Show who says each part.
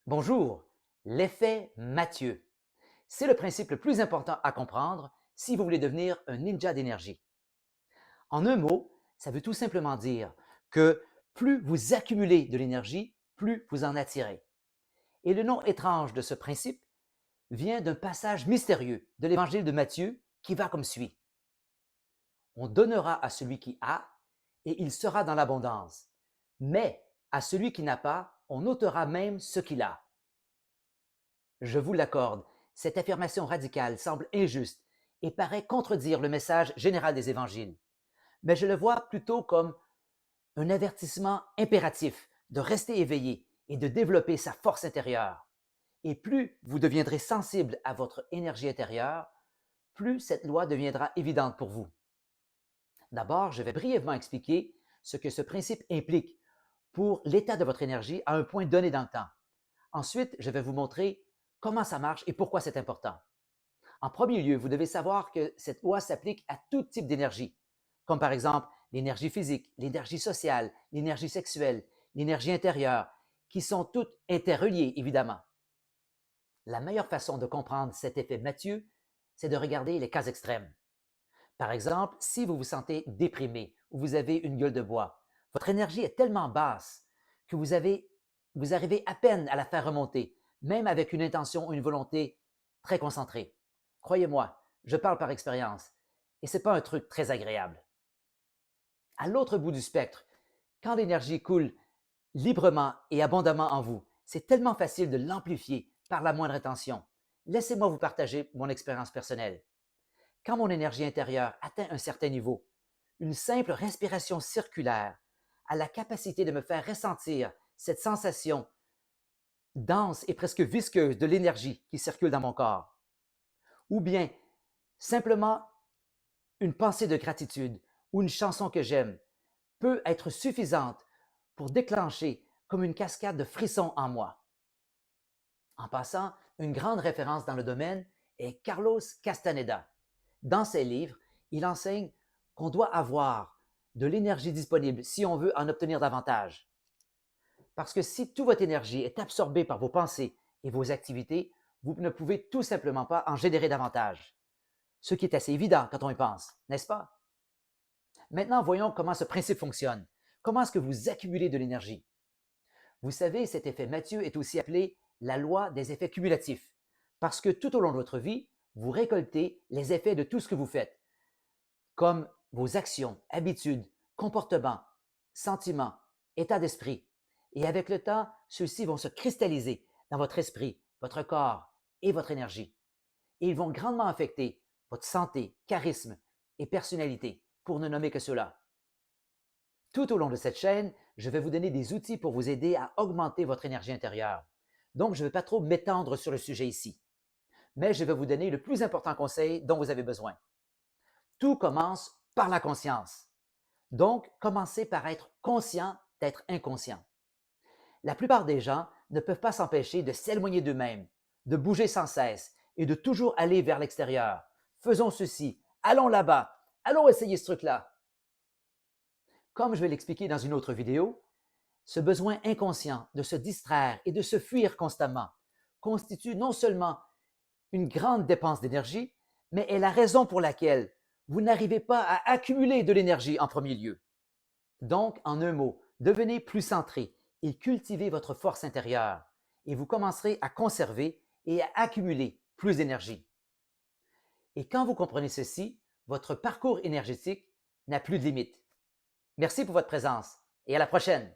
Speaker 1: Bonjour, l'effet Mathieu. C'est le principe le plus important à comprendre si vous voulez devenir un ninja d'énergie. En un mot, ça veut tout simplement dire que plus vous accumulez de l'énergie, plus vous en attirez. Et le nom étrange de ce principe vient d'un passage mystérieux de l'évangile de Matthieu qui va comme suit. On donnera à celui qui a, et il sera dans l'abondance. Mais à celui qui n'a pas, on ôtera même ce qu'il a. Je vous l'accorde, cette affirmation radicale semble injuste et paraît contredire le message général des évangiles, mais je le vois plutôt comme un avertissement impératif de rester éveillé et de développer sa force intérieure. Et plus vous deviendrez sensible à votre énergie intérieure, plus cette loi deviendra évidente pour vous. D'abord, je vais brièvement expliquer ce que ce principe implique pour l'état de votre énergie à un point donné dans le temps. Ensuite, je vais vous montrer comment ça marche et pourquoi c'est important. En premier lieu, vous devez savoir que cette loi s'applique à tout type d'énergie, comme par exemple l'énergie physique, l'énergie sociale, l'énergie sexuelle, l'énergie intérieure, qui sont toutes interreliées, évidemment. La meilleure façon de comprendre cet effet Mathieu, c'est de regarder les cas extrêmes. Par exemple, si vous vous sentez déprimé ou vous avez une gueule de bois, votre énergie est tellement basse que vous arrivez à peine à la faire remonter, même avec une intention ou une volonté très concentrée. Croyez-moi, je parle par expérience et ce n'est pas un truc très agréable. À l'autre bout du spectre, quand l'énergie coule librement et abondamment en vous, c'est tellement facile de l'amplifier par la moindre intention. Laissez-moi vous partager mon expérience personnelle. Quand mon énergie intérieure atteint un certain niveau, une simple respiration circulaire a la capacité de me faire ressentir cette sensation dense et presque visqueuse de l'énergie qui circule dans mon corps. Ou bien simplement une pensée de gratitude ou une chanson que j'aime peut être suffisante pour déclencher comme une cascade de frissons en moi. En passant, une grande référence dans le domaine est Carlos Castaneda. Dans ses livres, il enseigne qu'on doit avoir de l'énergie disponible si on veut en obtenir davantage. Parce que si toute votre énergie est absorbée par vos pensées et vos activités, vous ne pouvez tout simplement pas en générer davantage. Ce qui est assez évident quand on y pense, n'est-ce pas? Maintenant, voyons comment ce principe fonctionne. Comment est-ce que vous accumulez de l'énergie? Vous savez, cet effet Mathieu est aussi appelé la loi des effets cumulatifs, parce que tout au long de votre vie, vous récoltez les effets de tout ce que vous faites, comme vos actions, habitudes, comportements, sentiments, état d'esprit. Et avec le temps, ceux-ci vont se cristalliser dans votre esprit, votre corps et votre énergie. Et ils vont grandement affecter votre santé, charisme et personnalité, pour ne nommer que cela. Tout au long de cette chaîne, je vais vous donner des outils pour vous aider à augmenter votre énergie intérieure. Donc, je ne vais pas trop m'étendre sur le sujet ici, mais je vais vous donner le plus important conseil dont vous avez besoin. Tout commence par la conscience. Donc, commencez par être conscient d'être inconscient. La plupart des gens ne peuvent pas s'empêcher de s'éloigner d'eux-mêmes, de bouger sans cesse et de toujours aller vers l'extérieur. Faisons ceci, allons là-bas, allons essayer ce truc-là. Comme je vais l'expliquer dans une autre vidéo, ce besoin inconscient de se distraire et de se fuir constamment constitue non seulement une grande dépense d'énergie, mais est la raison pour laquelle vous n'arrivez pas à accumuler de l'énergie en premier lieu. Donc, en un mot, devenez plus centré et cultivez votre force intérieure et vous commencerez à conserver et à accumuler plus d'énergie. Et quand vous comprenez ceci, votre parcours énergétique n'a plus de limite. Merci pour votre présence et à la prochaine.